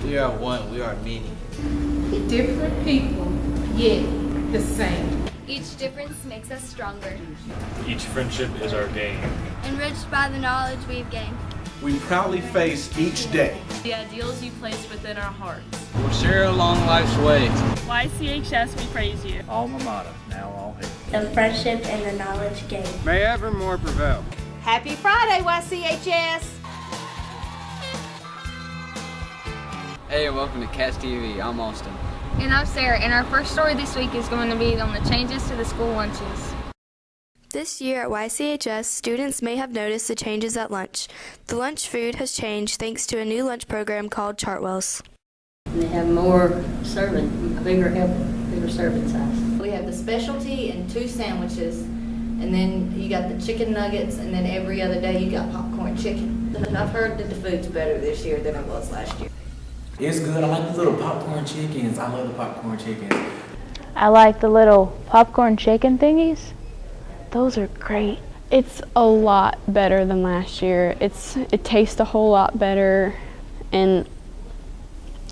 We are one, we are many. Different people, yet the same. Each difference makes us stronger. Each friendship is our gain. Enriched by the knowledge we've gained. We proudly face each day the ideals you place within our hearts. We'll share along life's way. YCHS, we praise you. Alma mater, now all here. The friendship and the knowledge gained. May evermore prevail. Happy Friday, YCHS! Hey, and welcome to Cats TV. I'm Austin. And I'm Sarah, and our first story this week is going to be on the changes to the school lunches. This year at YCHS, students may have noticed the changes at lunch. The lunch food has changed thanks to a new lunch program called Chartwell's. They have more serving, a bigger serving size. We have the specialty and 2 sandwiches, and then you got the chicken nuggets, and then every other day you got popcorn chicken. And I've heard that the food's better this year than it was last year. It's good. I like the little popcorn chickens. I love the popcorn chickens. I like the little popcorn chicken thingies. Those are great. It's a lot better than last year. It tastes a whole lot better, and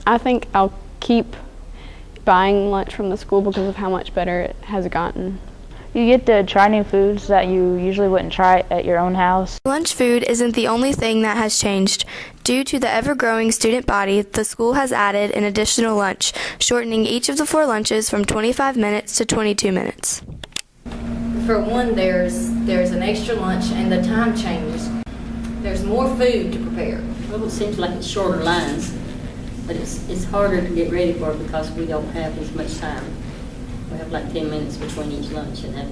I think I'll keep buying lunch from the school because of how much better it has gotten. You get to try new foods that you usually wouldn't try at your own house. Lunch food isn't the only thing that has changed. Due to the ever-growing student body, the school has added an additional lunch, shortening each of the 4 lunches from 25 minutes to 22 minutes. For one, there's an extra lunch and the time changed. There's more food to prepare. Well, it seems like it's shorter lines, but it's harder to get ready for because we don't have as much time. We have like 10 minutes between each lunch, and that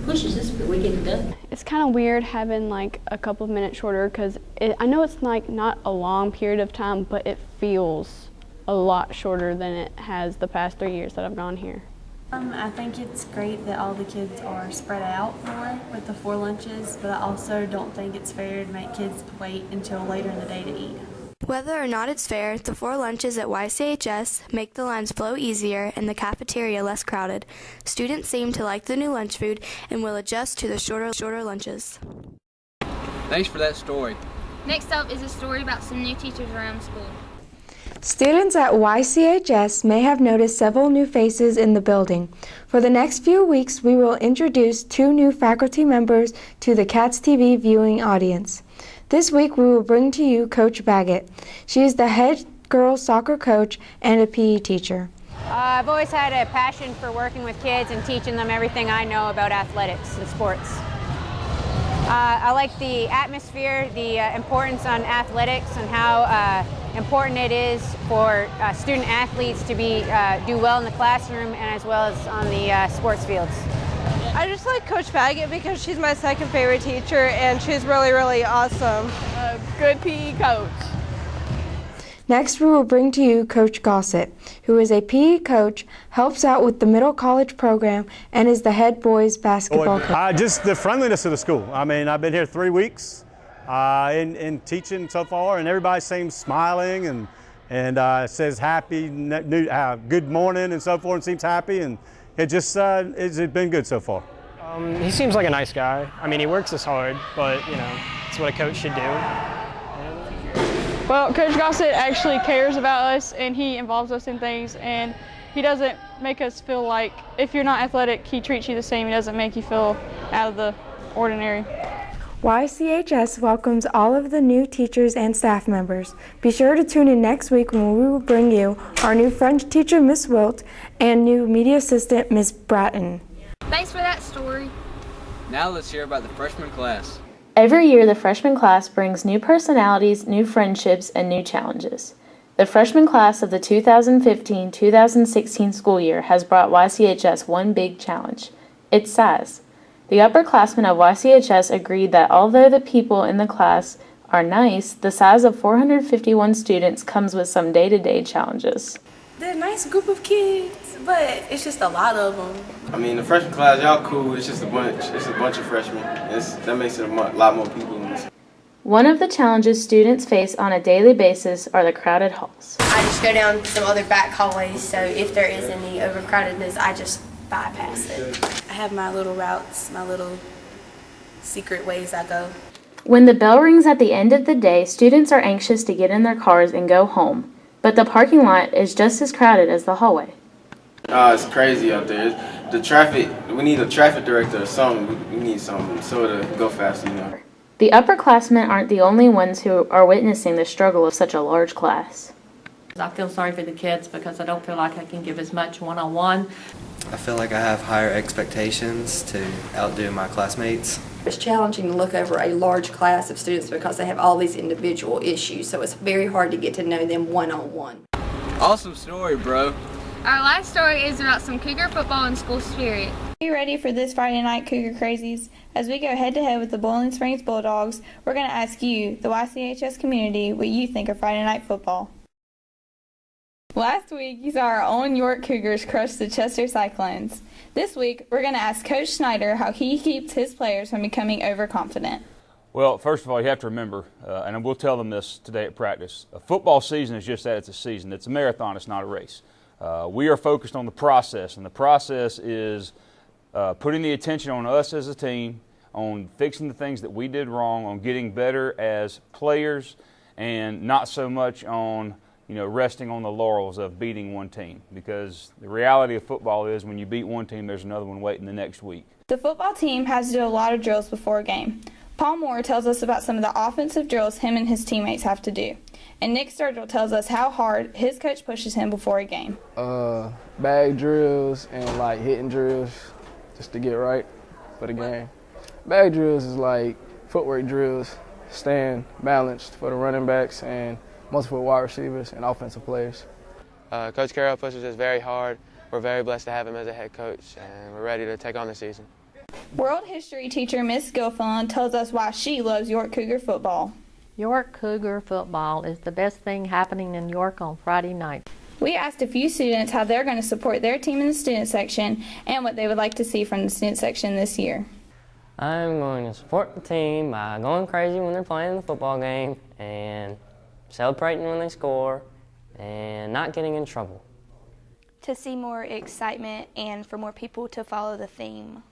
pushes us, but we get it done. It's kind of weird having like a couple of minutes shorter because I know it's like not a long period of time, but it feels a lot shorter than it has the past 3 years that I've gone here. I think it's great that all the kids are spread out more with the 4 lunches, but I also don't think it's fair to make kids wait until later in the day to eat. Whether or not it's fair, the 4 lunches at YCHS make the lines flow easier and the cafeteria less crowded. Students seem to like the new lunch food and will adjust to the shorter lunches. Thanks for that story. Next up is a story about some new teachers around school. Students at YCHS may have noticed several new faces in the building. For the next few weeks, we will introduce 2 new faculty members to the Cats TV viewing audience. This week, we will bring to you Coach Baggett. She is the head girls soccer coach and a PE teacher. I've always had a passion for working with kids and teaching them everything I know about athletics and sports. I like the atmosphere, the importance on athletics, and how important it is for student athletes to do well in the classroom and as well as on the sports fields. I just like Coach Baggett because she's my second favorite teacher and she's really, really awesome. A good PE coach. Next, we will bring to you Coach Gossett, who is a PE coach, helps out with the middle college program, and is the head boys basketball coach. Just the friendliness of the school. I mean, I've been here 3 weeks in teaching so far, and everybody seems smiling and says good morning and so forth, and seems happy, and it's been good so far. He seems like a nice guy. I mean, he works as hard, but it's what a coach should do. Well, Coach Gossett actually cares about us, and he involves us in things, and he doesn't make us feel like if you're not athletic, he treats you the same. He doesn't make you feel out of the ordinary. YCHS welcomes all of the new teachers and staff members. Be sure to tune in next week when we will bring you our new French teacher, Miss Wilt, and new media assistant, Miss Bratton. Thanks for that story. Now let's hear about the freshman class. Every year, the freshman class brings new personalities, new friendships, and new challenges. The freshman class of the 2015-2016 school year has brought YCHS one big challenge: its size. The upperclassmen of YCHS agreed that although the people in the class are nice, the size of 451 students comes with some day-to-day challenges. They're a nice group of kids, but it's just a lot of them. I mean, the freshman class, y'all cool. It's just a bunch of freshmen. That makes it a lot more people in this. One of the challenges students face on a daily basis are the crowded halls. I just go down some other back hallways, so if there is any overcrowdedness, I just bypass it. I have my little routes, my little secret ways I go. When the bell rings at the end of the day, students are anxious to get in their cars and go home. But the parking lot is just as crowded as the hallway. It's crazy out there. The traffic, we need a traffic director or something. We need something so to go faster, you know. The upperclassmen aren't the only ones who are witnessing the struggle of such a large class. I feel sorry for the kids because I don't feel like I can give as much one-on-one. I feel like I have higher expectations to outdo my classmates. It's challenging to look over a large class of students because they have all these individual issues, so it's very hard to get to know them one-on-one. Awesome story, bro. Our last story is about some Cougar football and school spirit. Are you ready for this Friday night Cougar Crazies? As we go head-to-head with the Boiling Springs Bulldogs, we're going to ask you, the YCHS community, what you think of Friday night football. Last week, you saw our own York Cougars crush the Chester Cyclones. This week, we're going to ask Coach Snyder how he keeps his players from becoming overconfident. Well, first of all, you have to remember, and we'll tell them this today at practice, a football season is just that, it's a season. It's a marathon, it's not a race. We are focused on the process, and the process is putting the attention on us as a team, on fixing the things that we did wrong, on getting better as players, and not so much on resting on the laurels of beating one team, because the reality of football is when you beat one team, there's another one waiting the next week. The football team has to do a lot of drills before a game. Paul Moore tells us about some of the offensive drills him and his teammates have to do. And Nick Sturgill tells us how hard his coach pushes him before a game. Bag drills and like hitting drills just to get right for the game. Bag drills is like footwork drills, staying balanced for the running backs and multiple wide receivers and offensive players. Coach Carroll pushes us very hard. We're very blessed to have him as a head coach, and we're ready to take on the season. World history teacher Miss Gilfillan tells us why she loves York Cougar football. York Cougar football is the best thing happening in York on Friday night. We asked a few students how they're going to support their team in the student section and what they would like to see from the student section this year. I'm going to support the team by going crazy when they're playing the football game and celebrating when they score and not getting in trouble. To see more excitement and for more people to follow the theme.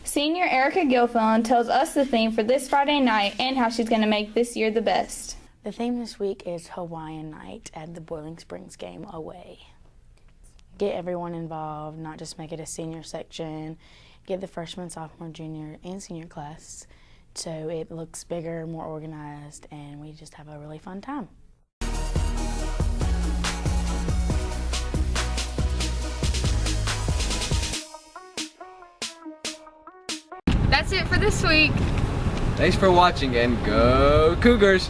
Senior Erica Gilfillan tells us the theme for this Friday night and how she's going to make this year the best. The theme this week is Hawaiian Night at the Boiling Springs game away. Get everyone involved, not just make it a senior section. Get the freshman, sophomore, junior, and senior class so it looks bigger, more organized, and we just have a really fun time. That's it for this week. Thanks for watching, and go Cougars!